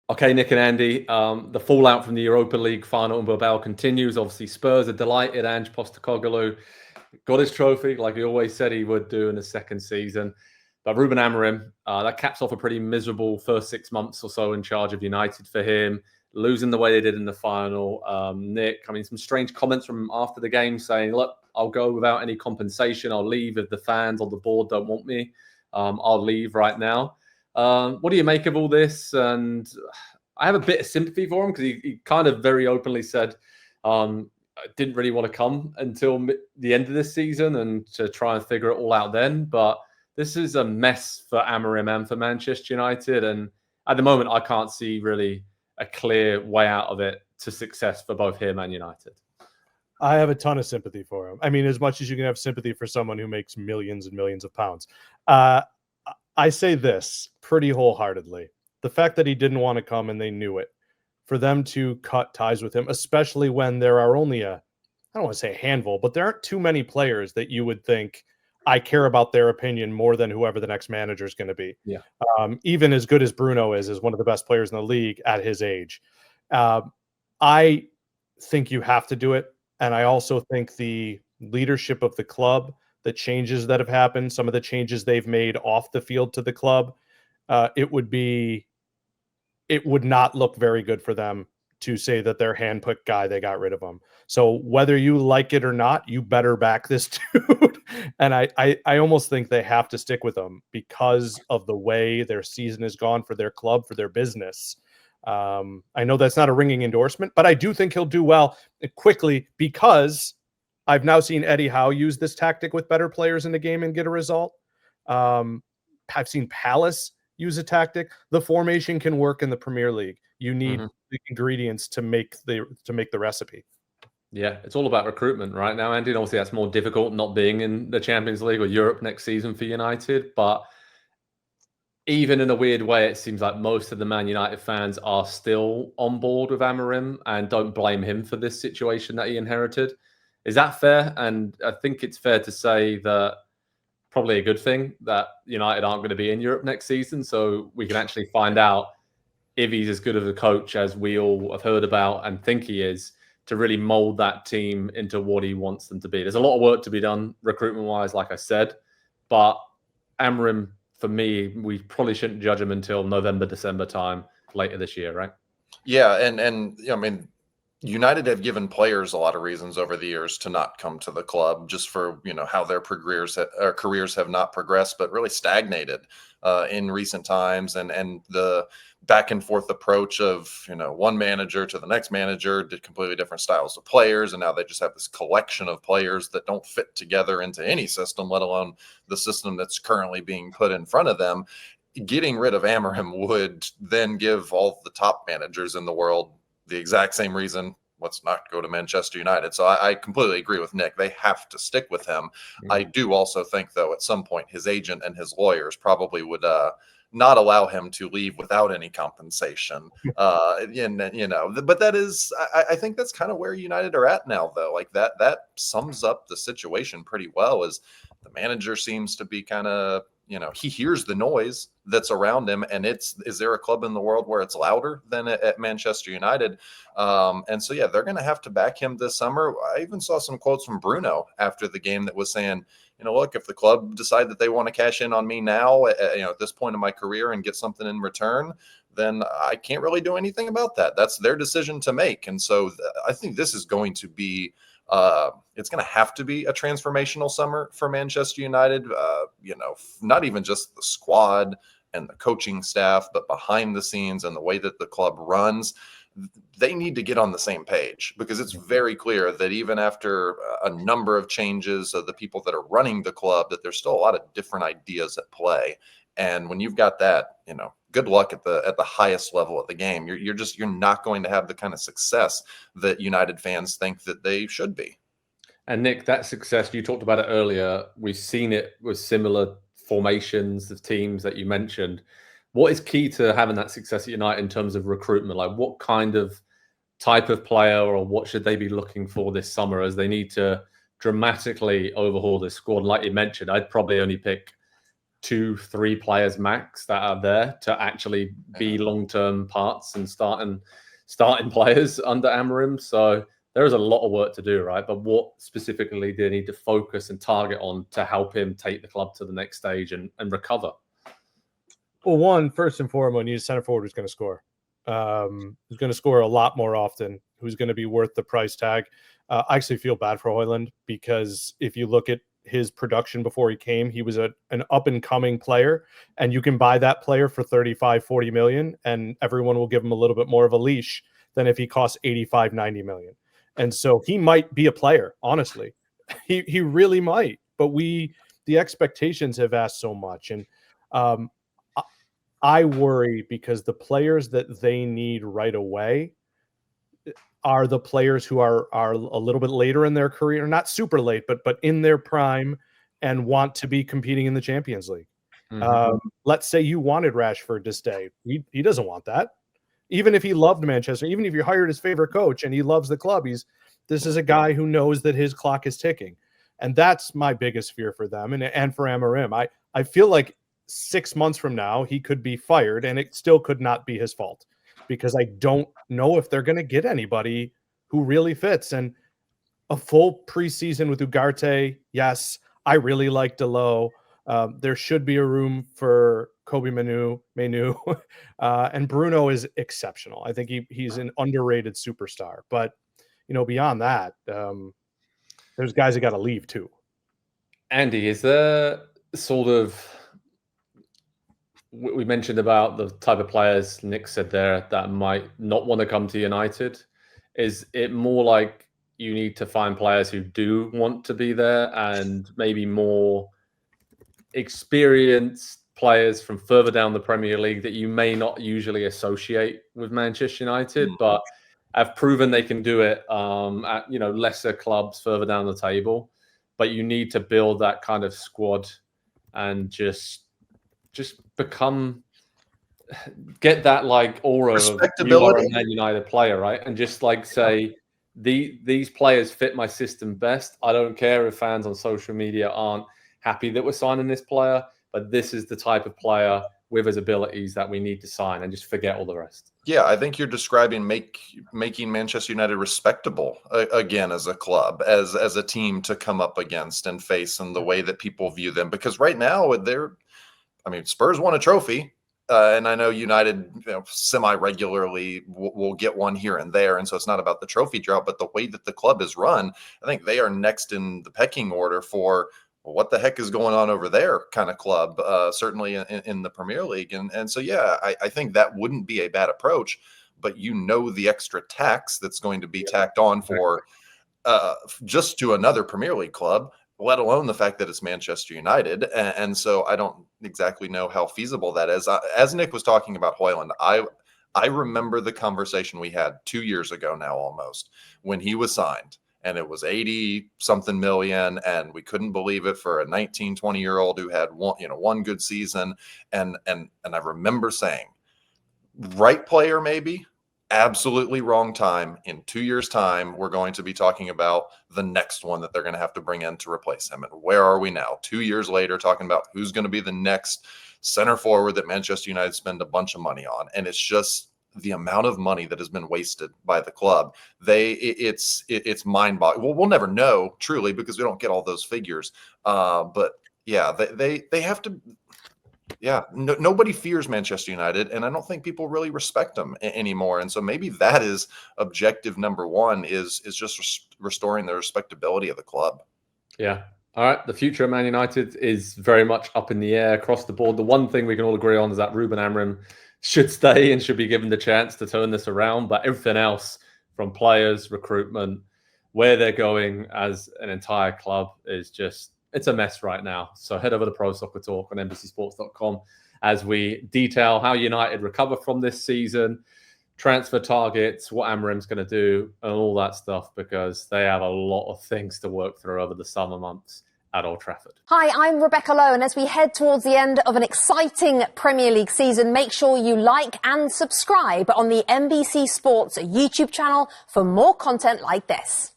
Okay, Nick and Andy, the fallout from the Europa League final in Bilbao continues. Obviously, Spurs are delighted. Ange Postecoglou got his trophy, like he always said he would do in his second season. But Ruben Amorim, that caps off a pretty miserable first 6 months or so in charge of United for him, losing the way they did in the final. Nick, I mean, some strange comments from after the game saying, look, I'll go without any compensation. I'll leave if the fans on the board don't want me. I'll leave right now. What do you make of all this? And I have a bit of sympathy for him because he kind of very openly said I didn't really want to come until the end of this season and to try and figure it all out then. But this is a mess for Amorim and for Manchester United. And at the moment, I can't see really a clear way out of it to success for both him and United. I have a ton of sympathy for him. I mean, as much as you can have sympathy for someone who makes millions and millions of pounds. I say this pretty wholeheartedly. The fact that he didn't want to come and they knew it, for them to cut ties with him, especially when there are only I don't want to say a handful, but there aren't too many players that you would think I care about their opinion more than whoever the next manager is going to be. Yeah. Even as good as Bruno is one of the best players in the league at his age. I think you have to do it. And I also think the leadership of the club, the changes that have happened, some of the changes they've made off the field to the club, it would not look very good for them to say that their handpicked guy, they got rid of him. So whether you like it or not, you better back this dude. And I almost think they have to stick with him because of the way their season has gone for their club, for their business. I know that's not a ringing endorsement, but I do think he'll do well quickly because I've now seen Eddie Howe use this tactic with better players in the game and get a result. I've seen Palace use a tactic. The formation can work in the Premier League. You need the ingredients to make the recipe. Yeah, it's all about recruitment right now, Andy. And obviously, that's more difficult not being in the Champions League or Europe next season for United. But even in a weird way, it seems like most of the Man United fans are still on board with Amorim and don't blame him for this situation that he inherited. Is that fair? And I think it's fair to say that probably a good thing that United aren't going to be in Europe next season. So we can actually find out if he's as good of a coach as we all have heard about and think he is to really mold that team into what he wants them to be. There's a lot of work to be done recruitment-wise, like I said. But Amorim, for me, we probably shouldn't judge him until November, December time later this year, right? Yeah, and I mean, United have given players a lot of reasons over the years to not come to the club, just for how their careers have not progressed, but really stagnated in recent times, and the back and forth approach of one manager to the next manager did completely different styles of players, and now they just have this collection of players that don't fit together into any system, let alone the system that's currently being put in front of them. Getting rid of Amorim would then give all the top managers in the world the exact same reason. Let's not go to Manchester United. So I completely agree with Nick. They have to stick with him. I do also think, though, at some point his agent and his lawyers probably would not allow him to leave without any compensation. But that is, I think that's kind of where United are at now, though. Like that sums up the situation pretty well. Is the manager seems to be kind of, he hears the noise that's around him, and is there a club in the world where it's louder than at Manchester United? And so, yeah, they're going to have to back him this summer. I even saw some quotes from Bruno after the game that was saying, look, if the club decide that they want to cash in on me now, at this point in my career and get something in return, then I can't really do anything about that. That's their decision to make. And so I think this is going to be it's going to have to be a transformational summer for Manchester United. Not even just the squad and the coaching staff, but behind the scenes and the way that the club runs. They need to get on the same page, because it's very clear that even after a number of changes of the people that are running the club, that there's still a lot of different ideas at play. And when you've got that, good luck at the highest level of the game. You're not going to have the kind of success that United fans think that they should be. And Nick, that success, you talked about it earlier. We've seen it with similar formations of teams that you mentioned. What is key to having that success at United in terms of recruitment? Like, what kind of type of player, or what should they be looking for this summer as they need to dramatically overhaul this squad? And like you mentioned, I'd probably only pick 2-3 players max that are there to actually be long-term parts and starting players under Amorim. So there is a lot of work to do, right? But what specifically do they need to focus and target on to help him take the club to the next stage and recover? Well, first and foremost, you need a center forward who's going to score. Who's going to score a lot more often, who's going to be worth the price tag. I actually feel bad for Højlund, because if you look at his production before he came, he was an up-and-coming player, and you can buy that player for 35, 40 million, and everyone will give him a little bit more of a leash than if he costs 85, 90 million. And so he might be a player, honestly. He really might. But the expectations have asked so much. And I worry because the players that they need right away are the players who are a little bit later in their career, not super late, but in their prime, and want to be competing in the Champions League. Let's say you wanted Rashford to stay. He doesn't want that. Even if he loved Manchester, even if you hired his favorite coach and he loves the club, this is a guy who knows that his clock is ticking. And that's my biggest fear for them and for Amorim. I feel like 6 months from now, he could be fired, and it still could not be his fault, because I don't know if they're going to get anybody who really fits. And a full preseason with Ugarte, yes, I really like Delo. There should be a room for Kobe Manu, and Bruno is exceptional. I think he's an underrated superstar. But, beyond that, there's guys that got to leave too. Andy, is there sort of, we mentioned about the type of players Nick said there that might not want to come to United. Is it more like you need to find players who do want to be there, and maybe more experienced players from further down the Premier League that you may not usually associate with Manchester United, but have proven they can do it at lesser clubs further down the table? But you need to build that kind of squad and just get that like aura of you are a Man United player, right? And just like say, these players fit my system best. I don't care if fans on social media aren't happy that we're signing this player, but this is the type of player with his abilities that we need to sign, and just forget all the rest. Yeah, I think you're describing making Manchester United respectable again as a club, as a team to come up against and face, and the way that people view them. Because right now Spurs won a trophy, and I know United semi-regularly will get one here and there, and so it's not about the trophy drought, but the way that the club is run, I think they are next in the pecking order for what the heck is going on over there kind of club, certainly in the Premier League. And so, yeah, I think that wouldn't be a bad approach, but the extra tax that's going to be tacked on for just to another Premier League club, let alone the fact that it's Manchester United. And so I don't exactly know how feasible that is. As Nick was talking about Højlund, I remember the conversation we had 2 years ago now almost, when he was signed, and it was 80-something million, and we couldn't believe it for a 19, 20-year-old who had one good season. And I remember saying, right player maybe, absolutely wrong time. In 2 years' time, we're going to be talking about the next one that they're going to have to bring in to replace him. And where are we now? 2 years later, talking about who's going to be the next center forward that Manchester United spend a bunch of money on. And it's just the amount of money that has been wasted by the club. It's mind-boggling. Well, we'll never know truly because we don't get all those figures. But yeah, they have to. Yeah, nobody fears Manchester United, and I don't think people really respect them anymore. And so maybe that is objective number one, is just restoring the respectability of the club. Yeah. All right. The future of Man United is very much up in the air across the board. The one thing we can all agree on is that Ruben Amorim should stay and should be given the chance to turn this around. But everything else, from players, recruitment, where they're going as an entire club, is just, it's a mess right now. So head over to Pro Soccer Talk on NBCSports.com as we detail how United recover from this season, transfer targets, what Amorim's going to do, and all that stuff, because they have a lot of things to work through over the summer months at Old Trafford. Hi, I'm Rebecca Lowe, and as we head towards the end of an exciting Premier League season, make sure you like and subscribe on the NBC Sports YouTube channel for more content like this.